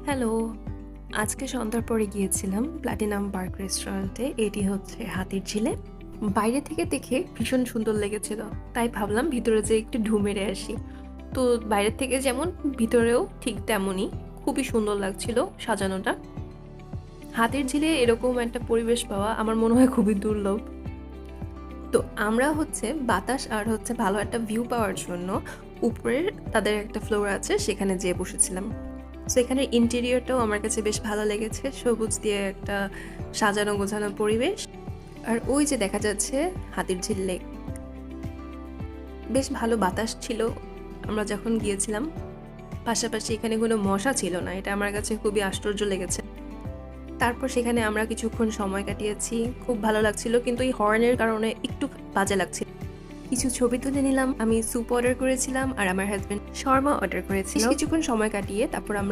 Hello. আজকে সন্ধ্যার পরে গিয়েছিলাম প্ল্যাটিনাম পার্ক রেস্টুরেন্টে। এটি হচ্ছে হাতিরঝিলে। বাইরে থেকে দেখে ভীষণ সুন্দর লেগেছিল। তাই ভাবলাম ভিতরে যেয়ে একটু ঢুঁ মেরে আসি। তো বাইরের থেকে যেমন ভিতরেও ঠিক তেমনই। খুবই সুন্দর লাগছিল সাজানোটা। হাতিরঝিলে এরকম একটা পরিবেশ পাওয়া আমার মনে হয় খুবই দুর্লভ। তো আমরা হচ্ছে বাতাস আর হচ্ছে ভালো একটা ভিউ পাওয়ার জন্য উপরের তাদের একটা ফ্লোর আছে সেখানে যেয়ে বসেছিলাম। সো এখানের ইন্টেরিয়রটাও আমার কাছে বেশ ভালো লেগেছে, সবুজ দিয়ে একটা সাজানো গোছানো পরিবেশ। আর ওই যে দেখা যাচ্ছে হাতিরঝিল লেক, বেশ ভালো বাতাস ছিল আমরা যখন গিয়েছিলাম। পাশাপাশি এখানে কোনো মশা ছিল না, এটা আমার কাছে খুবই আশ্চর্য লেগেছে। তারপর সেখানে আমরা কিছুক্ষণ সময় কাটিয়েছি, খুব ভালো লাগছিল, কিন্তু এই হর্নের কারণে একটু বাজে লাগছিল। কিছু ছবি তুলে নিলাম। আমি স্যুপ অর্ডার করেছিলাম আর আমার হাজবেন্ড শর্মা অর্ডার করেছিল। কিছুক্ষণ সময় কাটিয়ে তারপর আমরা